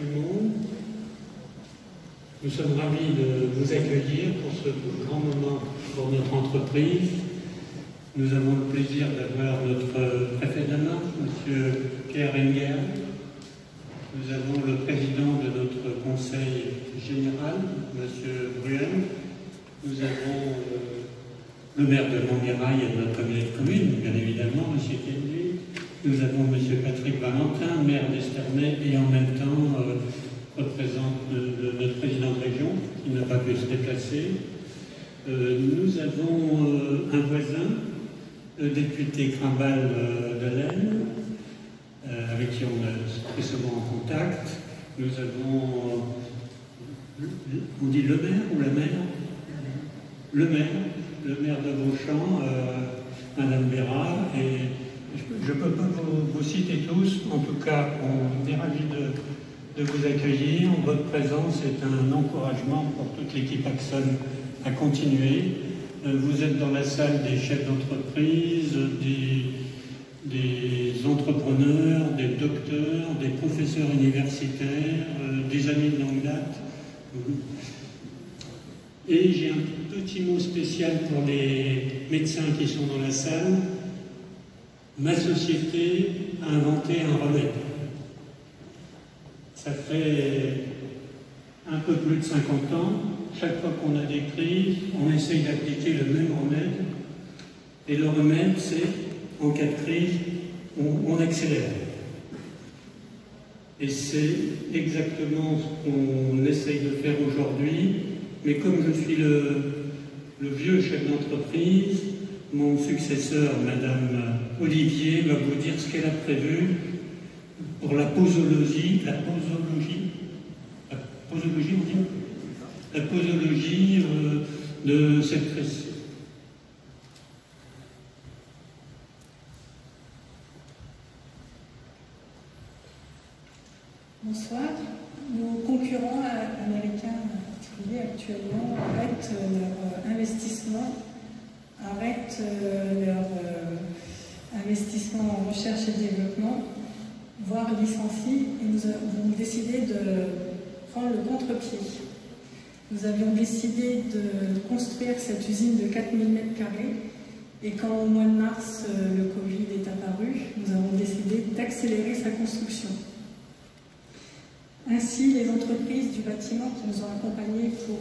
Tout le monde. Nous sommes ravis de vous accueillir pour ce grand moment pour notre entreprise. Nous avons le plaisir d'avoir notre préfet de la Marche, M. Pierre Engel. Nous avons le président de notre conseil général, M. Bruel. Nous avons le maire de Montmirail et de notre communauté de communes, bien évidemment, M. Kenley. Nous avons M. Patrick Valentin, maire d'Esternay, et en même temps représente notre président de région, qui n'a pas pu se déplacer. Nous avons un voisin, le député Crimbal de l'Aisne, avec qui on est très souvent en contact. Nous avons, on dit le maire ou la maire? Le maire de Beauchamp, Madame Bérard, et je ne peux pas vous citer tous. En tout cas, on est ravis de vous accueillir. Votre présence est un encouragement pour toute l'équipe Axon à continuer. Vous êtes dans la salle des chefs d'entreprise, des entrepreneurs, des docteurs, des professeurs universitaires, des amis de longue date. Et j'ai un petit mot spécial pour les médecins qui sont dans la salle. Ma société a inventé un remède. Ça fait un peu plus de 50 ans. Chaque fois qu'on a des crises, on essaye d'appliquer le même remède. Et le remède, c'est, en cas de crise, on accélère. Et c'est exactement ce qu'on essaye de faire aujourd'hui. Mais comme je suis le vieux chef d'entreprise, mon successeur, Madame Olivier, va vous dire ce qu'elle a prévu pour la posologie, de cette crise. Bonsoir. Nos concurrents américains actuellement arrêtent leur investissement, en recherche et développement, voire licencient, et nous avons décidé de prendre le contre-pied. Nous avions décidé de construire cette usine de 4000 m², et quand au mois de mars le Covid est apparu, nous avons décidé d'accélérer sa construction. Ainsi, les entreprises du bâtiment qui nous ont accompagnés pour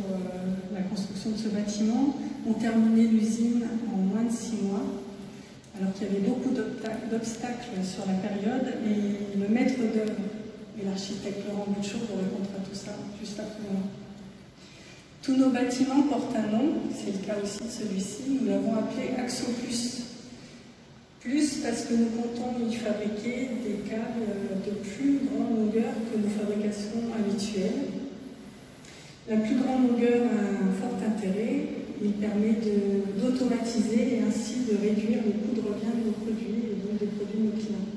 la construction de ce bâtiment ont terminé l'usine en moins de 6 mois, alors qu'il y avait beaucoup d'obstacles sur la période, et le maître d'œuvre et l'architecte Laurent Bouchot vous racontera tout ça juste après moi. Tous nos bâtiments portent un nom, c'est le cas aussi de celui-ci, nous l'avons appelé Axo Plus. Plus parce que nous comptons y fabriquer des câbles de plus grande longueur que nos fabrications habituelles. La plus grande longueur a un fort intérêt, il permet d'automatiser et ainsi de réduire le coût de revient de nos produits et donc des produits de nos clients.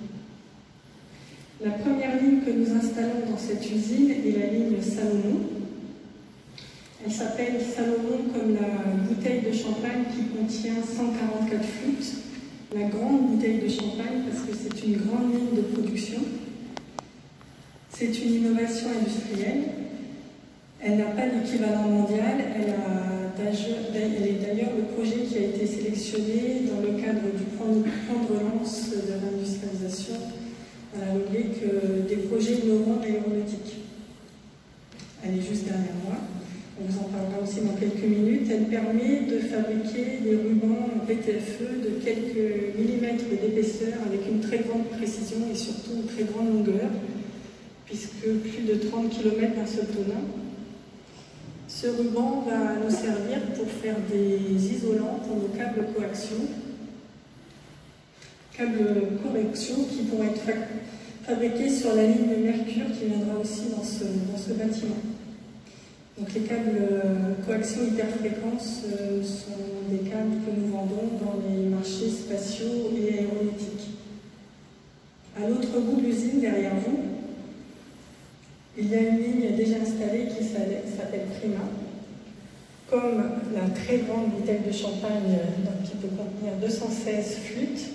La première ligne que nous installons dans cette usine est la ligne Salomon. Elle s'appelle Salomon comme la bouteille de champagne qui contient 144 flûtes. La grande bouteille de champagne parce que c'est une grande ligne de production. C'est une innovation industrielle. Elle n'a pas d'équivalent mondial. Elle est d'ailleurs le projet qui a été sélectionné dans le cadre du plan de relance de l'industrialisation à la logique des projets innovants de l'aéronautique. Elle est juste derrière moi. On vous en parlera aussi dans quelques minutes. Elle permet de fabriquer des rubans VTFE de quelques millimètres d'épaisseur avec une très grande précision et surtout une très grande longueur, puisque plus de 30 km d'un seul tonneau. Ce ruban va nous servir pour faire des isolants pour nos câbles coaxiaux. Câbles correction qui pourront être fabriqués sur la ligne Mercure qui viendra aussi dans ce bâtiment. Donc les câbles coaxiaux hyperfréquence sont des câbles que nous vendons dans les marchés spatiaux et aéronautiques. À l'autre bout de l'usine, derrière vous, il y a une ligne déjà installée qui s'appelle Prima. Comme la très grande bouteille de champagne qui peut contenir 216 flûtes,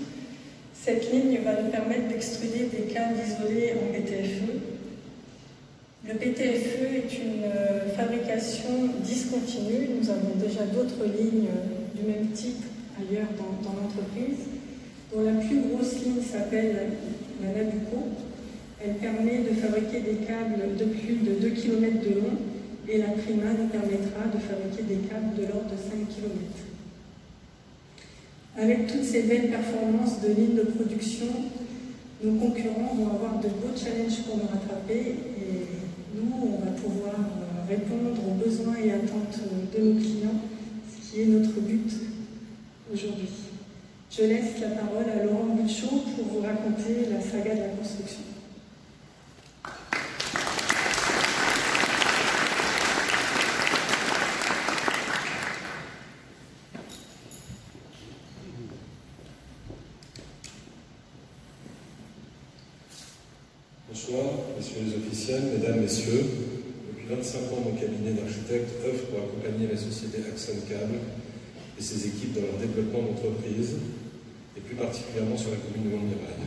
cette ligne va nous permettre d'extruder des câbles isolés en VTFE Le PTFE est une fabrication discontinue. Nous avons déjà d'autres lignes du même type ailleurs dans l'entreprise, dont la plus grosse ligne s'appelle la Nabucco. Elle permet de fabriquer des câbles de plus de 2 km de long et la Prima nous permettra de fabriquer des câbles de l'ordre de 5 km. Avec toutes ces belles performances de lignes de production, nos concurrents vont avoir de beaux challenges pour nous rattraper et nous, on va pouvoir répondre aux besoins et attentes de nos clients, ce qui est notre but aujourd'hui. Je laisse la parole à Laurent Butchot pour vous raconter la saga de la construction. Bonsoir, messieurs les officiels, mesdames, messieurs. Depuis 25 ans, mon cabinet d'architectes œuvre pour accompagner la société Axon Cable et ses équipes dans leur développement d'entreprise, et plus particulièrement sur la commune de Montmirail.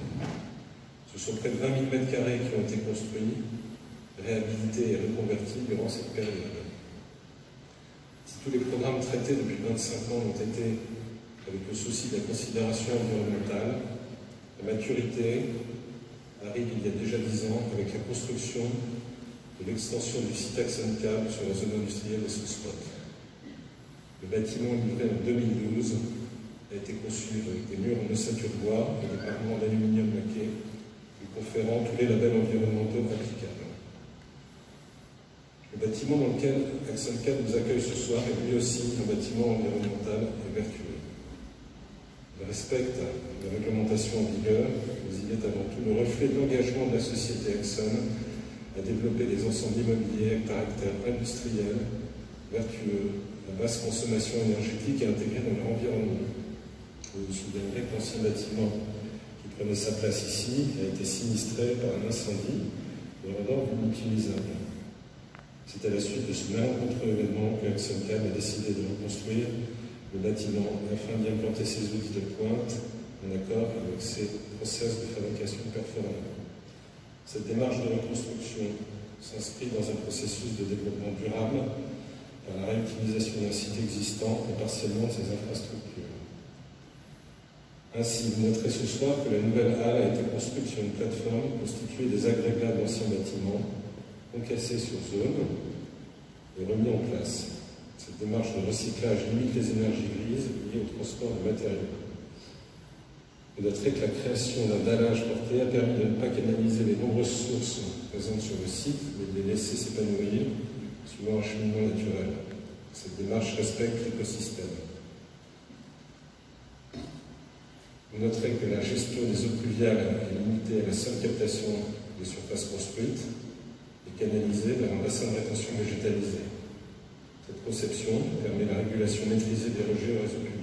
Ce sont près de 20 000 m² qui ont été construits, réhabilités et reconvertis durant cette période. Si tous les programmes traités depuis 25 ans ont été avec le souci de la considération environnementale, la maturité arrive il y a déjà 10 ans avec la construction de l'extension du site Axon Cable sur la zone industrielle de Soulspot. Le bâtiment livré en 2012 a été conçu avec des murs en ossature bois et des parements d'aluminium laqué, lui conférant tous les labels environnementaux applicables. Le bâtiment dans lequel Axon Cable nous accueille ce soir est lui aussi un bâtiment environnemental et vertueux. Il respecte la réglementation en vigueur, mais il est avant tout le reflet de l'engagement de la société Axon à développer des ensembles immobiliers à caractère industriel, vertueux, à basse consommation énergétique et intégrés dans leur environnement. Vous vous souviendrez que l'ancien bâtiment qui prenait sa place ici a été sinistré par un incendie, le rendant inutilisable. C'est à la suite de ce malencontreux événement que Axon Cable a décidé de reconstruire le bâtiment afin d'y implanter ses outils de pointe en accord avec ses process de fabrication performants. Cette démarche de reconstruction s'inscrit dans un processus de développement durable par la réutilisation d'un site existant et partiellement de ses infrastructures. Ainsi, vous noterez ce soir que la nouvelle halle a été construite sur une plateforme constituée des agrégats d'anciens bâtiments, concassés sur zone et remis en place. Cette démarche de recyclage limite les énergies grises liées au transport de matériaux. Vous noterez que la création d'un dallage porté a permis de ne pas canaliser les nombreuses sources présentes sur le site, mais de les laisser s'épanouir suivant un cheminement naturel. Cette démarche respecte l'écosystème. Vous noterez que la gestion des eaux pluviales est limitée à la seule captation des surfaces construites et canalisée vers un bassin de rétention végétalisé. Cette conception permet la régulation maîtrisée des rejets au réseau public.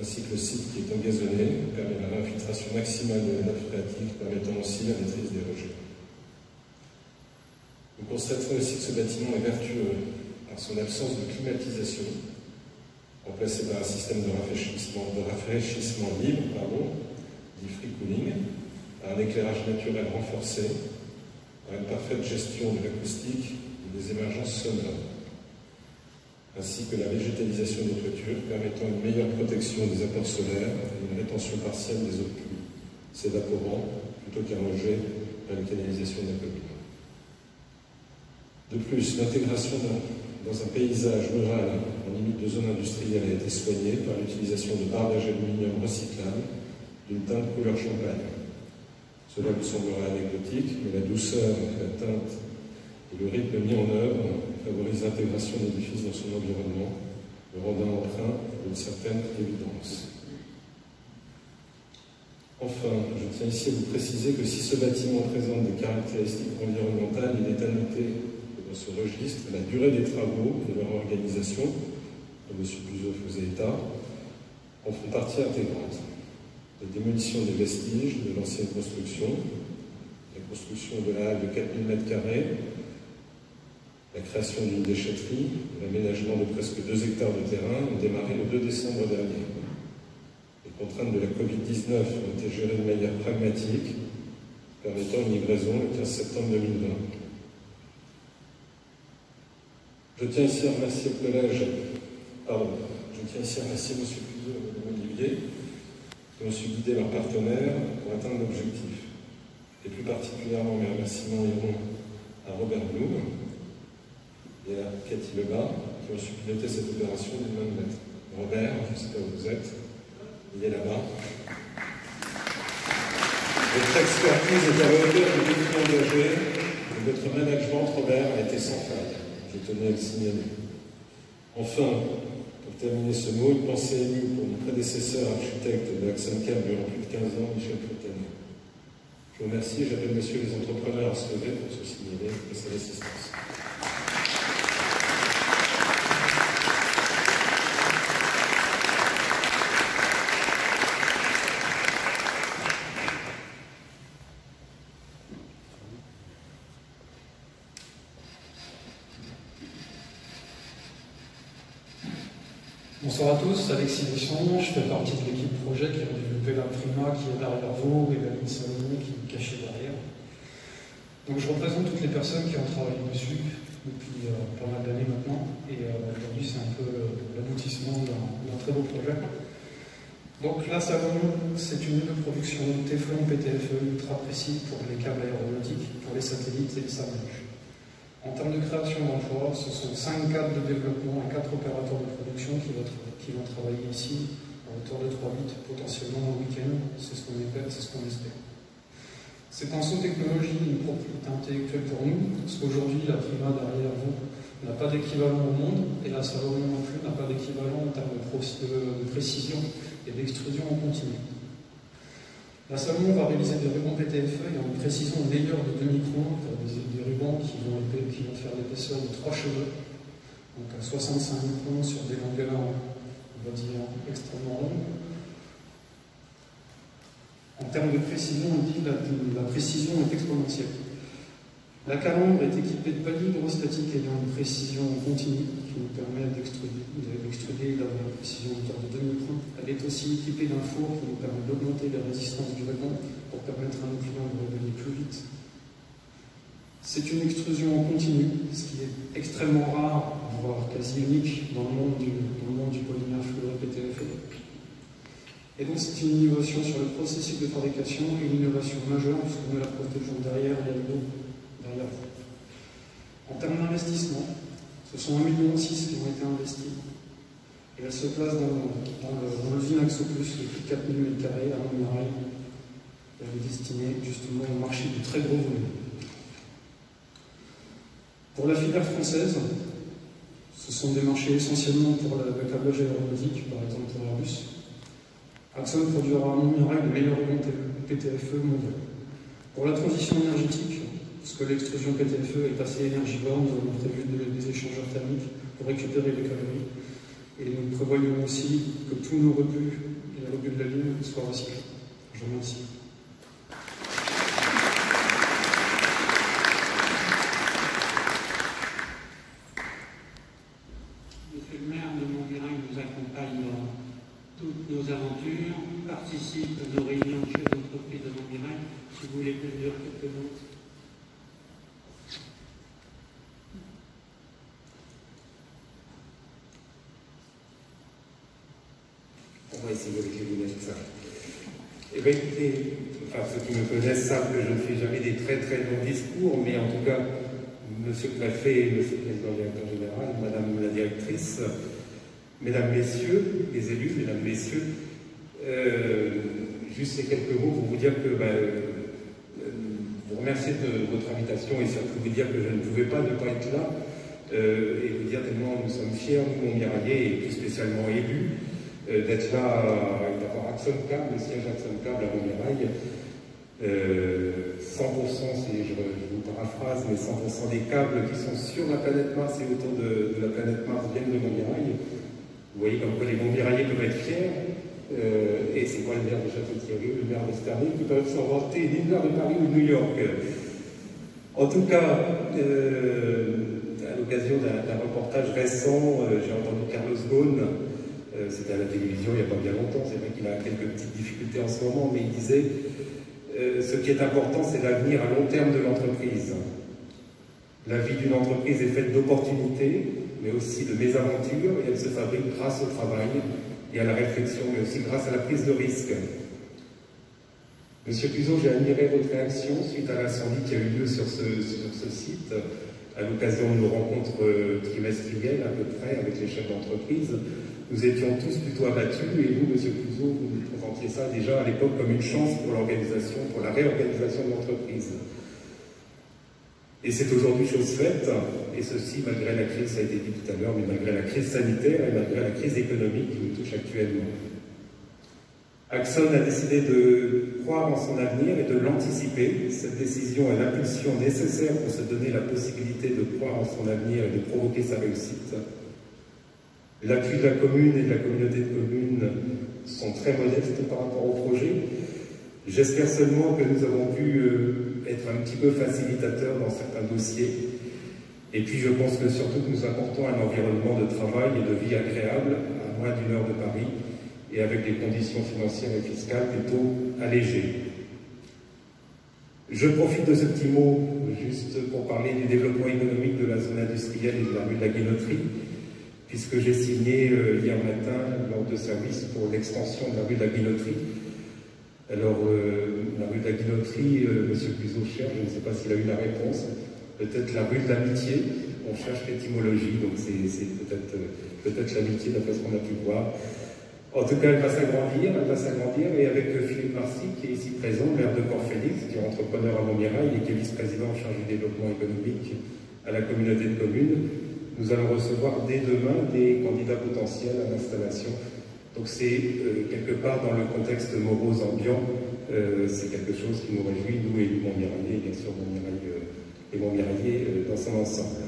Ainsi que le site qui est engazonné permet la réinfiltration maximale de la nappe phréatique, permettant aussi la maîtrise des rejets. Vous constaterez aussi que ce bâtiment est vertueux par son absence de climatisation, remplacé par un système de rafraîchissement libre, dit free cooling, par un éclairage naturel renforcé, par une parfaite gestion de l'acoustique et des émergences sonores, ainsi que la végétalisation des toitures permettant une meilleure protection des apports solaires et une rétention partielle des eaux de pluie, s'évaporant plutôt qu'un rejet vers la canalisation de la commune. De plus, l'intégration dans un paysage rural en limite de zone industrielle a été soignée par l'utilisation de bardage aluminium recyclable d'une teinte couleur champagne. Cela vous semblera anecdotique, mais la douceur, la teinte et le rythme mis en œuvre favorisent l'intégration de l'édifice dans son environnement, le rendant empreint d'une certaine évidence. Enfin, je tiens ici à vous préciser que si ce bâtiment présente des caractéristiques environnementales, il est à noter dans ce registre la durée des travaux et leur organisation, comme M. Buzot faisait état, en font partie intégrante. La démolition des vestiges de l'ancienne construction, la construction de la halle de 4000 m², la création d'une déchetterie, l'aménagement de presque 2 hectares de terrain ont démarré le 2 décembre dernier. Les contraintes de la Covid-19 ont été gérées de manière pragmatique, permettant une livraison le 15 septembre 2020. Je tiens ici à remercier le collège, je tiens ici à remercier M. Puzo et Mme Olivier, qui ont su guider leurs partenaires pour atteindre l'objectif. Et plus particulièrement, mes remerciements iront à Robert Blum et à Cathy Lebas, qui ont su piloter cette opération d'une main de maître. Robert, je ne sais pas où vous êtes, il est là-bas. Votre expertise est à la hauteur du défi engagé, et votre management, Robert, a été sans faille. Je tenais à le signaler. Enfin, pour terminer ce mot, une pensée émue pour mon prédécesseur architecte de l'Axoncam durant plus de 15 ans, Michel Fontanet. Je vous remercie et j'appelle messieurs les entrepreneurs à se lever pour se signaler et sa assistance. Bonsoir à tous, Alexis Besson, je fais partie de l'équipe projet qui a développé la Prima qui est derrière vous et la ligne Salomon qui est cachée derrière. Donc je représente toutes les personnes qui ont travaillé dessus depuis pas mal d'années maintenant et aujourd'hui c'est un peu l'aboutissement d'un très beau projet. Donc la Salomon, c'est une unité de production Téflon PTFE ultra précis pour les câbles aéronautiques, pour les satellites et les salvages. En termes de création d'emplois, ce sont 5 cadres de développement et 4 opérateurs de production qui vont travailler ici à hauteur de 3 bits, potentiellement un week-end, c'est ce qu'on espère. C'est un saut technologie, une propriété intellectuelle pour nous, parce qu'aujourd'hui, la Prima derrière vous n'a pas d'équivalent au monde, et la Salomon non plus n'a pas d'équivalent en termes de précision et d'extrusion en continu. La Salomon va réaliser des rubans PTFE et en précision meilleure de 2 microns pour des rubans qui vont faire l'épaisseur de 3 cheveux, donc à 65 microns sur des longueurs, on va dire, extrêmement longues. En termes de précision, on dit que la précision est exponentielle. La calandre est équipée de paliers hydrostatiques ayant une précision continue qui nous permet d'extruder et d'avoir une précision de 2 microns. Elle est aussi équipée d'un four qui nous permet d'augmenter la résistance du ruban pour permettre à nos clients de revenir plus vite. C'est une extrusion en continu, ce qui est extrêmement rare, voire quasi unique dans le monde du polymère fluoré PTFE. Et donc c'est une innovation sur le processus de fabrication et une innovation majeure puisque nous la protégeons derrière l'eau. En termes d'investissement, ce sont 1,6 million qui ont été investis. Et elle se place dans l'usine Axoplus de plus de 4000 m² à Montmirail. Elle est destinée justement au marché du très gros volume. Pour la filière française, ce sont des marchés essentiellement pour le câblage aéronautique, par exemple pour Airbus. Axon produira à Montmirail le meilleur rubans PTFE mondial. Pour la transition énergétique, parce que l'extrusion PTFE est assez énergivore, nous avons prévu des échangeurs thermiques pour récupérer les calories. Et nous prévoyons aussi que tous nos rebuts et les rebuts de la ligne soient recyclés. Je vous remercie. Monsieur le maire de Montmirail nous accompagne dans toutes nos aventures, participe à nos réunions de chefs d'entreprise de Montmirail. Si vous voulez bien dire quelques mots. On va essayer avec les lunettes, ça. Eh bien, écoutez, ceux qui me connaissent savent que je ne fais jamais des très très longs discours, mais en tout cas, Monsieur le Préfet, Monsieur le Président Directeur Général, Madame la Directrice, Mesdames, Messieurs, les élus, Mesdames, Messieurs, juste ces quelques mots pour vous dire que vous remercier de votre invitation et surtout vous dire que je ne pouvais pas ne pas être là et vous dire tellement nous sommes fiers, nous, Montmiraillais, et plus spécialement élus, d'être là et d'avoir Axoncam, le siège Axoncam à Montmirail. 100%, je vous paraphrase, mais 100% des câbles qui sont sur la planète Mars et autour de la planète Mars viennent de Montmirail. Vous voyez comme quoi les Montmiraillais peuvent être fiers. Et c'est moi le maire de Château-Thierry, le maire d'Esternay, qui peuvent s'en vanter ni de Paris ou de New York. En tout cas, à l'occasion d'un reportage récent, j'ai entendu Carlos Ghosn, c'était à la télévision il n'y a pas bien longtemps, c'est vrai qu'il a quelques petites difficultés en ce moment, mais il disait ce qui est important, c'est l'avenir à long terme de l'entreprise. La vie d'une entreprise est faite d'opportunités, mais aussi de mésaventure, et elle se fabrique grâce au travail et à la réflexion, mais aussi grâce à la prise de risque. Monsieur Puzot, j'ai admiré votre réaction suite à l'incendie qui a eu lieu sur ce site, à l'occasion de nos rencontres trimestrielles à peu près avec les chefs d'entreprise. Nous étions tous plutôt abattus, et vous, Monsieur Puzot, vous nous présentiez ça déjà à l'époque comme une chance pour l'organisation, pour la réorganisation de l'entreprise. Et c'est aujourd'hui chose faite, et ceci malgré la crise, ça a été dit tout à l'heure, mais malgré la crise sanitaire et malgré la crise économique qui nous touche actuellement. Axon a décidé de croire en son avenir et de l'anticiper. Cette décision est l'impulsion nécessaire pour se donner la possibilité de croire en son avenir et de provoquer sa réussite. L'appui de la commune et de la communauté de communes sont très modestes par rapport au projet. J'espère seulement que nous avons pu être un petit peu facilitateurs dans certains dossiers. Et puis je pense que surtout que nous apportons un environnement de travail et de vie agréable à moins d'1 heure de Paris et avec des conditions financières et fiscales plutôt allégées. Je profite de ce petit mot juste pour parler du développement économique de la zone industrielle et de la rue de la Guilloterie, puisque j'ai signé hier matin lors de service pour l'extension de la rue de la Guilloterie. Alors, la rue de la Guilloterie, M. Puzot cherche, je ne sais pas s'il a eu la réponse, peut-être la rue de l'amitié, on cherche l'étymologie, donc c'est peut-être l'amitié d'après ce qu'on a pu voir. En tout cas, elle va s'agrandir, et avec Philippe Marcy, qui est ici présent, maire de Port-Félix, qui est entrepreneur à Montmirail et qui est vice-président en charge du développement économique à la communauté de communes, nous allons recevoir dès demain des candidats potentiels à l'installation. Donc c'est quelque part dans le contexte morose ambiant, c'est quelque chose qui nous réjouit, nous et Montmiraillais, bien sûr Montmiraillais dans son ensemble.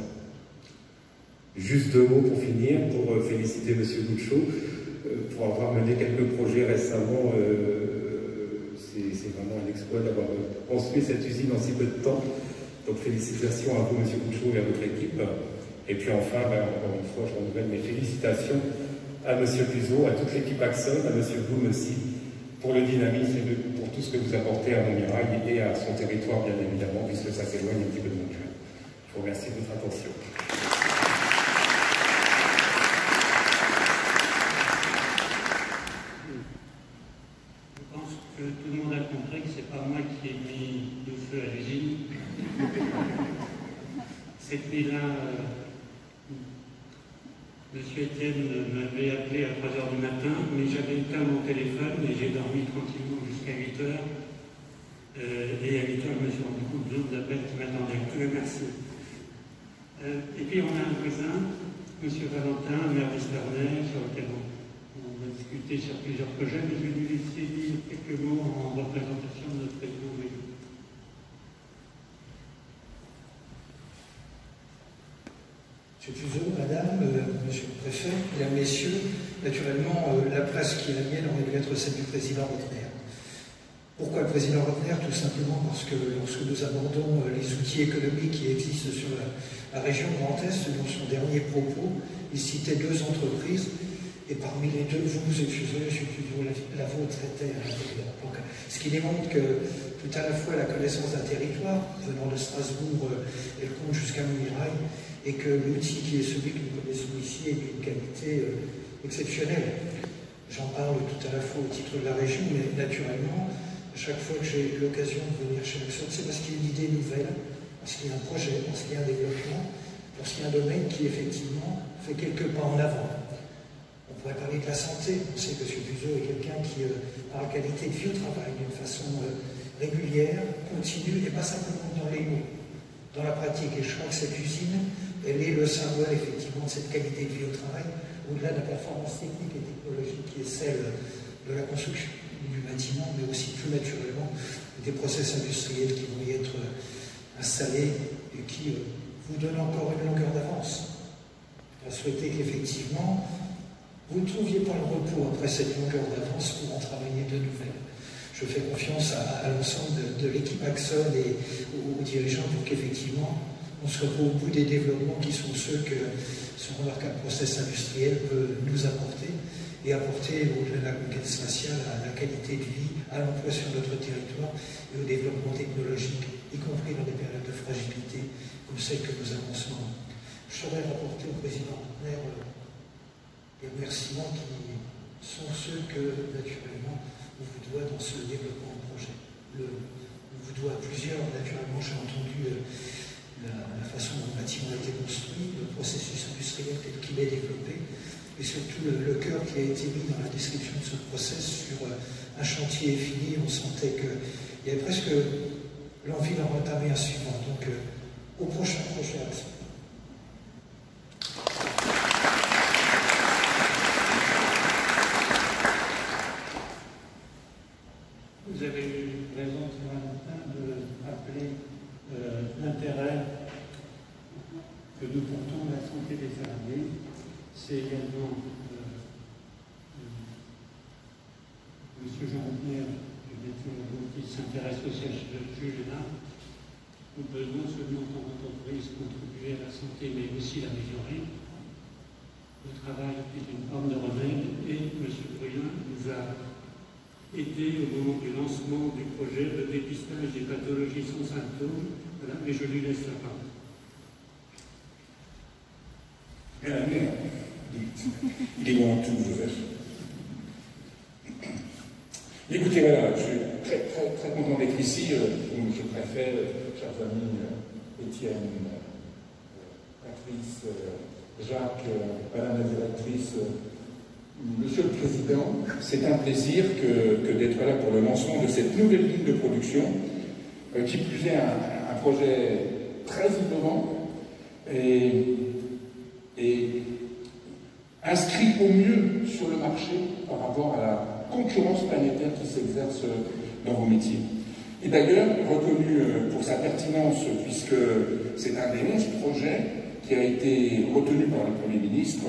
Juste 2 mots pour finir, pour féliciter M. Gouchot, pour avoir mené quelques projets récemment. C'est vraiment un exploit d'avoir construit cette usine en si peu de temps. Donc félicitations à vous, M. Gouchot, et à votre équipe. Et puis enfin, encore une fois, je renouvelle mes félicitations à M. Puzot, à toute l'équipe Axon, à M. Blum aussi, pour le dynamisme et pour tout ce que vous apportez à Montmirail et à son territoire, bien évidemment, puisque ça s'éloigne un petit peu de Montmirail. Je vous remercie de votre attention. Je pense que tout le monde a compris que ce n'est pas moi qui ai mis le feu à l'usine. Cette nuit-là, Monsieur Etienne m'avait appelé à 3 h du matin, mais j'avais éteint mon téléphone et j'ai dormi tranquillement jusqu'à 8 h. Et à 8 h, je me suis rendu compte d'autres appels qui m'attendaient. Merci. Et puis on a un voisin, Monsieur Valentin, maire d'Espernay, sur lequel on va discuter sur plusieurs projets, mais je vais lui laisser dire quelques mots en représentation de notre président. Monsieur Puzot, Madame, Monsieur le Préfet, Mesdames, Messieurs, naturellement, la place qui est la mienne aurait dû être celle du Président Rotner. Pourquoi le Président Rotner? Tout simplement parce que lorsque nous abordons les outils économiques qui existent sur la région Grand Est, dans son dernier propos, il citait 2 entreprises, et parmi les 2, vous excusez, Monsieur Puzot, la vôtre était à l'intérieur. Donc, ce qui démontre que tout à la fois la connaissance d'un territoire, venant de Strasbourg, elle compte jusqu'à Montmirail, et que l'outil qui est celui que nous connaissons ici est d'une qualité exceptionnelle. J'en parle tout à la fois au titre de la région, mais naturellement, à chaque fois que j'ai l'occasion de venir chez Axon, c'est parce qu'il y a une idée nouvelle, parce qu'il y a un projet, parce qu'il y a un développement, parce qu'il y a un domaine qui effectivement fait quelques pas en avant. On pourrait parler de la santé. On sait que M. Puzot est quelqu'un qui, par la qualité de vie au travail, d'une façon régulière, continue, et pas simplement dans les mots, dans la pratique. Et je crois que cette usine, elle est le symbole effectivement de cette qualité de vie au travail, au-delà de la performance technique et technologique qui est celle de la construction du bâtiment, mais aussi tout naturellement des process industriels qui vont y être installés et qui vous donnent encore une longueur d'avance. On a souhaité qu'effectivement vous ne trouviez pas le repos après cette longueur d'avance pour en travailler de nouvelles. Je fais confiance à l'ensemble de l'équipe Axon et aux dirigeants pour qu'effectivement on se retrouve au bout des développements qui sont ceux que ce remarquable process industriel peut nous apporter et apporter au-delà de la conquête spatiale à la qualité de vie, à l'emploi sur notre territoire et au développement technologique, y compris dans des périodes de fragilité comme celle que nous avons en ce moment. je saurais rapporter au président Rotner les remerciements qui sont ceux que, naturellement, on vous doit dans ce développement de projet. On vous doit à plusieurs, naturellement, j'ai entendu la façon dont le bâtiment a été construit, le processus industriel tel qu'il est développé, et surtout le cœur qui a été mis dans la description de ce process sur un chantier fini. On sentait qu'il y avait presque l'envie d'en entamer un suivant. Donc, au prochain projet. Vous avez eu raison ce matin de rappeler l'intérêt que nous portons à la santé des salariés. C'est également M. Jean Rotner, qui s'intéresse aussi à ce sujet-là. Nous devons non seulement dans l'entreprise contribuer à la santé, mais aussi l'améliorer. Le travail est une forme de remède et M. Bruyen nous a aidé au moment du lancement du projet de dépistage des pathologies sans symptômes. Voilà, mais je lui laisse la parole. Il est bon tout, Joseph. Écoutez, voilà, je suis très content d'être ici. Je préfère, chers amis, Étienne, Patrice, Jacques, Madame la directrice, Monsieur le Président, c'est un plaisir que d'être là pour le lancement de cette nouvelle ligne de production, qui plus est un projet très innovant et inscrit au mieux sur le marché par rapport à la concurrence planétaire qui s'exerce dans vos métiers. Et d'ailleurs, reconnu pour sa pertinence, puisque c'est un des 11 projets qui a été retenu par le Premier ministre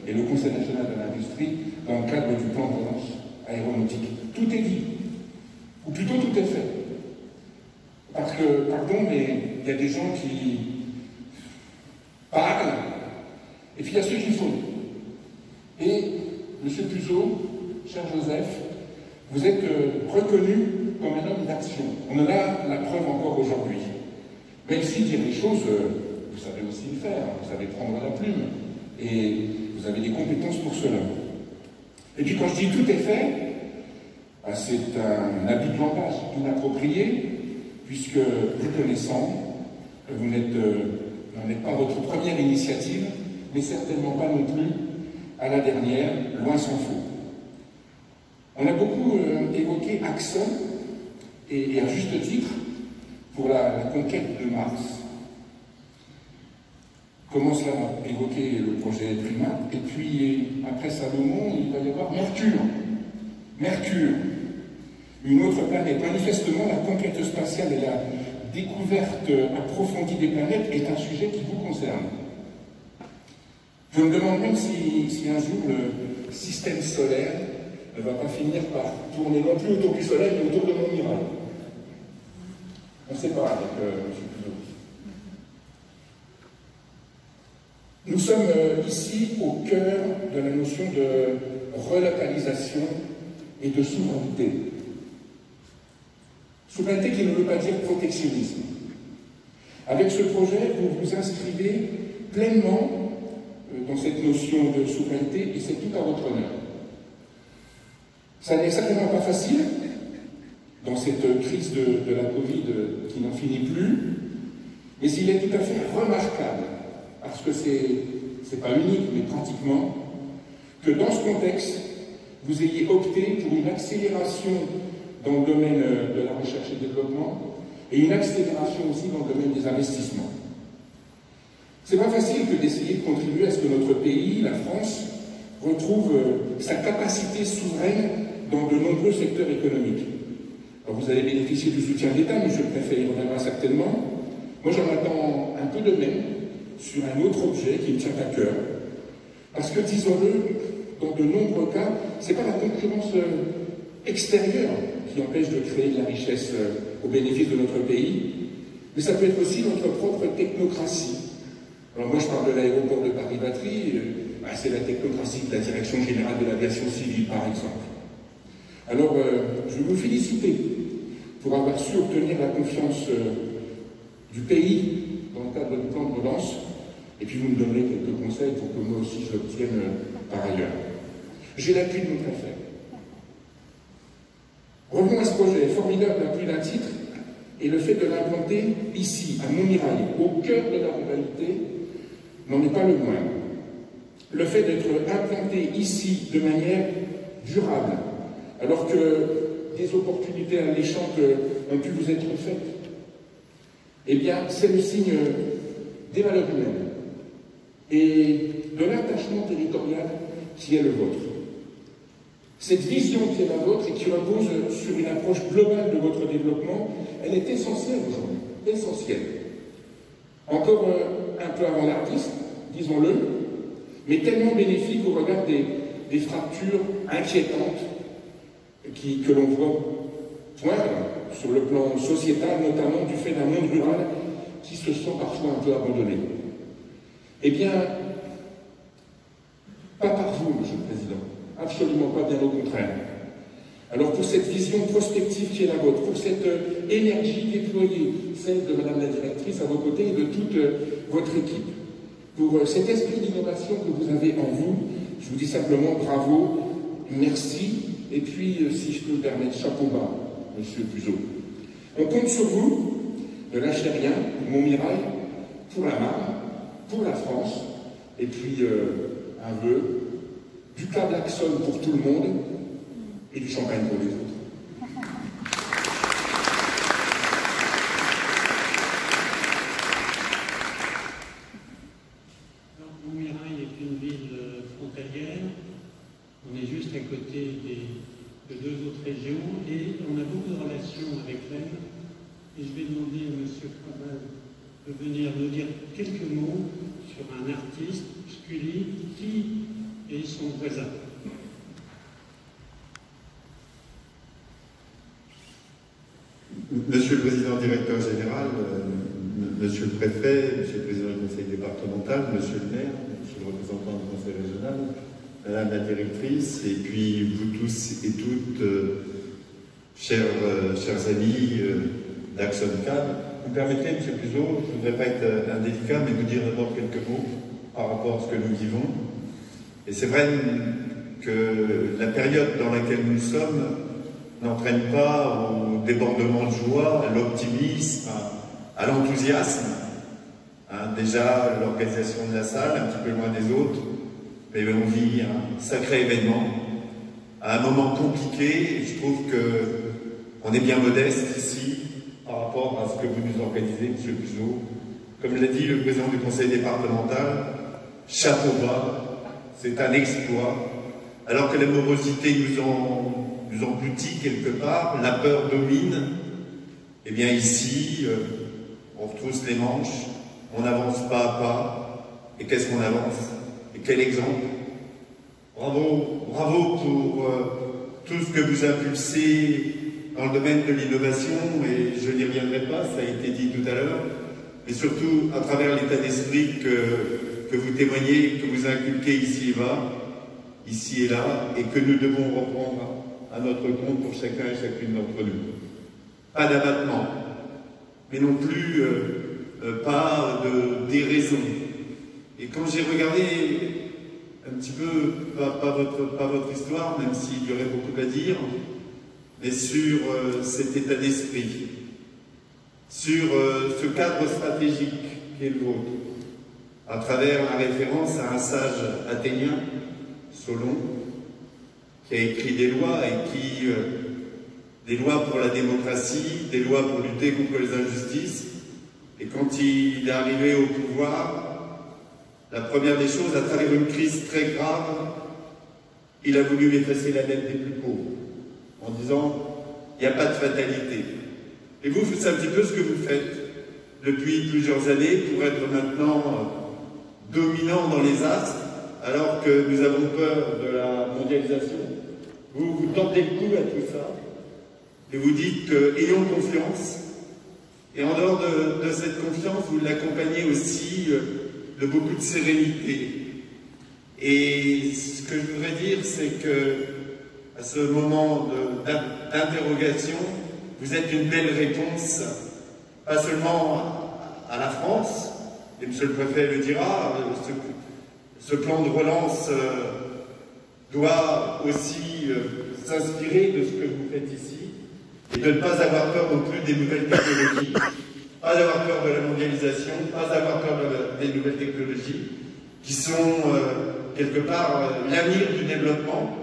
et le Conseil national de l'industrie dans le cadre du plan de relance aéronautique. Tout est dit, ou plutôt tout est fait. Parce que, pardon, mais il y a des gens qui parlent, et puis il y a ceux qui font. Et, M. Puzot, cher Joseph, vous êtes reconnu comme un homme d'action. On en a la preuve encore aujourd'hui. Même si dire les choses, vous savez aussi le faire, vous savez prendre la plume, et vous avez des compétences pour cela. Et puis quand je dis tout est fait, c'est un abus de langage inapproprié, puisque vous connaissant, vous n'êtes pas votre première initiative, mais certainement pas non plus à la dernière, loin s'en faut. On a beaucoup évoqué Axon, et à juste titre, pour la conquête de Mars. Comment cela a évoqué le projet Primat, et puis après Salomon, il va y avoir Mercure. Mercure, une autre planète. Manifestement, la conquête spatiale et la découverte approfondie des planètes est un sujet qui vous concerne. Je me demande même si un jour le système solaire ne va pas finir par tourner non plus autour du Soleil, mais autour de Montmirail. On ne sait pas avec M. Puzot. Nous sommes ici au cœur de la notion de relocalisation et de souveraineté. Souveraineté qui ne veut pas dire protectionnisme. Avec ce projet, vous vous inscrivez pleinement dans cette notion de souveraineté et c'est tout à votre honneur. Ça n'est certainement pas facile dans cette crise de la Covid qui n'en finit plus, mais il est tout à fait remarquable, parce que c'est pas unique, mais pratiquement, que dans ce contexte, vous ayez opté pour une accélération dans le domaine de la recherche et développement et une accélération aussi dans le domaine des investissements. C'est pas facile que d'essayer de contribuer à ce que notre pays, la France, retrouve sa capacité souveraine dans de nombreux secteurs économiques. Alors vous allez bénéficier du soutien de l'État, monsieur le préfet y reviendra certainement. Moi j'en attends un peu de même sur un autre objet qui me tient à cœur. Parce que, disons-le, dans de nombreux cas, ce n'est pas la concurrence extérieure qui empêche de créer de la richesse au bénéfice de notre pays, mais ça peut être aussi notre propre technocratie. Alors moi je parle de l'aéroport de Paris-Vatry, c'est la technocratie de la Direction générale de l'aviation civile par exemple. Alors je veux vous féliciter pour avoir su obtenir la confiance du pays dans le cadre du plan de relance, et Et puis vous me donnerez quelques conseils pour que moi aussi je l'obtienne par ailleurs. J'ai l'appui de mon préfet. Revenons à ce projet formidable à plus d'un titre, et le fait de l'implanter ici, à Montmirail, au cœur de la ruralité, n'en est pas le moindre. Le fait d'être implanté ici de manière durable, alors que des opportunités alléchantes ont pu vous être faites, eh bien, c'est le signe des valeurs humaines et de l'attachement territorial qui est le vôtre. Cette vision qui est la vôtre et qui repose sur une approche globale de votre développement, elle est essentielle aujourd'hui, essentielle. Encore un peu avant l'artiste, disons-le, mais tellement bénéfique au regard des fractures inquiétantes que l'on voit poindre sur le plan sociétal, notamment du fait d'un monde rural qui se sent parfois un peu abandonné. Eh bien, pas par vous, Monsieur le Président, absolument pas, bien au contraire. Alors pour cette vision prospective qui est la vôtre, pour cette énergie déployée, celle de Madame la Directrice à vos côtés et de toute votre équipe, pour cet esprit d'innovation que vous avez en vous, je vous dis simplement bravo, merci, et puis, si je peux me permettre, chapeau bas, Monsieur Puzot. On compte sur vous, ne lâchez rien, pour Montmirail, pour la Marne, pour la France, et puis un vœu, du Cablaxon pour tout le monde, et du champagne pour les autres. Montmirail est une ville frontalière. On est juste à côté de deux autres régions et on a beaucoup de relations avec l'Aisne. Et je vais demander à M. Crabal de venir nous dire quelques mots sur un artiste, Scully, qui est son voisin. Monsieur le Président Directeur Général, Monsieur le Préfet, Monsieur le Président du Conseil départemental, Monsieur le Maire, Monsieur le représentant du Conseil régional, Madame la Directrice, et puis vous tous et toutes, chers amis d'Axon CAD, vous me permettez, Monsieur Puzot, je ne voudrais pas être indélicat, mais vous dire d'abord quelques mots par rapport à ce que nous vivons. Et c'est vrai que la période dans laquelle nous sommes n'entraîne pas au débordement de joie, à l'optimisme, à l'enthousiasme. Déjà, l'organisation de la salle, un petit peu loin des autres, mais on vit un sacré événement, à un moment compliqué. Je trouve qu'on est bien modeste ici par rapport à ce que vous nous organisez, M. Puzot. Comme l'a dit le président du conseil départemental, chapeau bas, c'est un exploit. Alors que la morosité nous engloutit quelque part, la peur domine, eh bien ici, on retrousse les manches, on avance pas à pas, et qu'est-ce qu'on avance? Et quel exemple? Bravo, bravo pour tout ce que vous impulsez dans le domaine de l'innovation, et je n'y reviendrai pas, ça a été dit tout à l'heure, mais surtout à travers l'état d'esprit que vous témoignez, que vous inculquez ici et là, et que nous devons reprendre à notre compte pour chacun et chacune d'entre nous. Pas d'abattement, mais non plus pas de déraison. Et quand j'ai regardé un petit peu, pas votre histoire, même s'il y aurait beaucoup à dire, mais sur cet état d'esprit, sur ce cadre stratégique qui est le vôtre, à travers la référence à un sage athénien, Solon, qui a écrit des lois et qui, des lois pour la démocratie, des lois pour lutter contre les injustices. Et quand il est arrivé au pouvoir, la première des choses, à travers une crise très grave, il a voulu effacer la dette des plus pauvres, en disant, il n'y a pas de fatalité. Et vous, c'est un petit peu ce que vous faites depuis plusieurs années pour être maintenant dominant dans les astres, alors que nous avons peur de la mondialisation. Vous tentez le coup à tout ça, et vous dites ayons confiance, et en dehors de cette confiance, vous l'accompagnez aussi de beaucoup de sérénité. Et ce que je voudrais dire, c'est que à ce moment d'interrogation, vous êtes une belle réponse, pas seulement à la France, et Monsieur le Préfet le dira, ce plan de relance doit aussi s'inspirer de ce que vous faites ici, et de ne pas avoir peur non plus des nouvelles technologies, pas avoir peur de la mondialisation, pas avoir peur des nouvelles technologies, qui sont quelque part l'avenir du développement,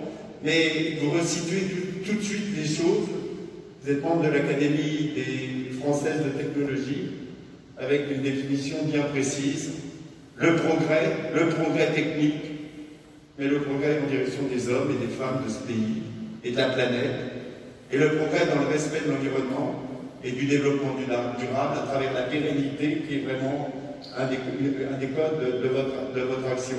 mais vous resituez tout de suite les choses. Vous êtes membre de l'Académie française de technologie, avec une définition bien précise. Le progrès technique, mais le progrès en direction des hommes et des femmes de ce pays et de la planète, et le progrès dans le respect de l'environnement et du développement durable à travers la pérennité qui est vraiment un des codes de votre action.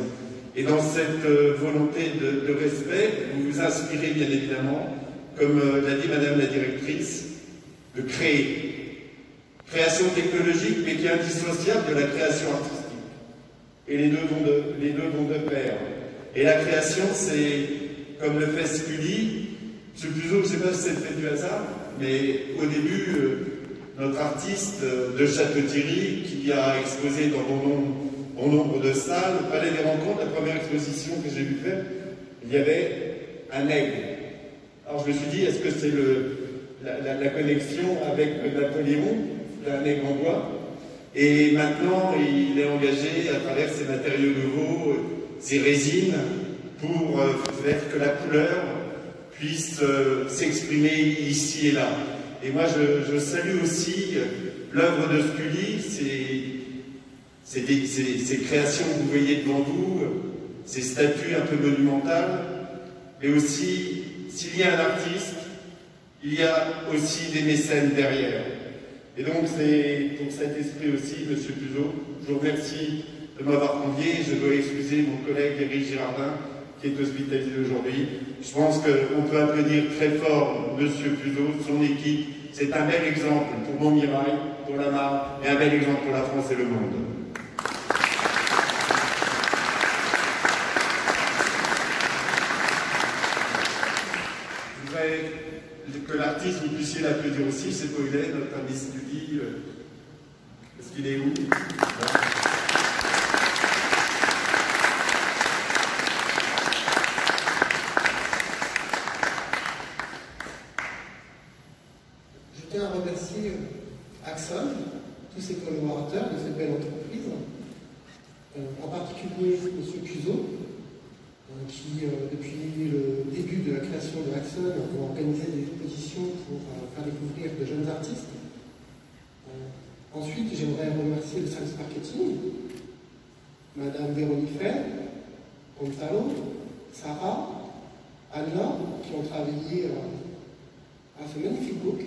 Et dans cette volonté de respect, vous vous inspirez bien évidemment, comme l'a dit Madame la directrice, de créer. Création technologique, mais qui est indissociable de la création artistique. Et les deux vont de pair. Et la création, c'est, comme le fait Scully, M. Puzo, je ne sais pas si c'est fait du hasard, mais au début, notre artiste de Château-Thierry, qui a exposé dans bon nombre de salles, au Palais des Rencontres, la première exposition que j'ai vu faire, il y avait un aigle. Alors je me suis dit, est-ce que c'est la connexion avec Napoléon, un aigle en bois? Et maintenant, il est engagé à travers ces matériaux nouveaux, ces résines, pour faire que la couleur puisse s'exprimer ici et là. Et moi, je salue aussi l'œuvre de Scully, ces créations que vous voyez devant vous, ces statues un peu monumentales, mais aussi, s'il y a un artiste, il y a aussi des mécènes derrière. Et donc, c'est pour cet esprit aussi, M. Puzo, je vous remercie de m'avoir convié. Je dois excuser mon collègue Éric Girardin, qui est hospitalisé aujourd'hui. Je pense qu'on peut applaudir très fort M. Puzo, son équipe. C'est un bel exemple pour Montmirail, pour la Marne, et un bel exemple pour la France et le monde. Je voudrais que l'artiste, vous puissiez l'applaudir aussi, c'est où il est, notre ami Scully. Est-ce qu'il est où? Je tiens à remercier Axon, tous ses collaborateurs de cette belle entreprise, en particulier M. Puzo, qui, depuis le début de la création de Axon, ont organisé des expositions pour faire découvrir de jeunes artistes. Ensuite, j'aimerais remercier le service marketing, Madame Véronique Fay, Gonzalo, Sarah, Anna, qui ont travaillé à ce magnifique book.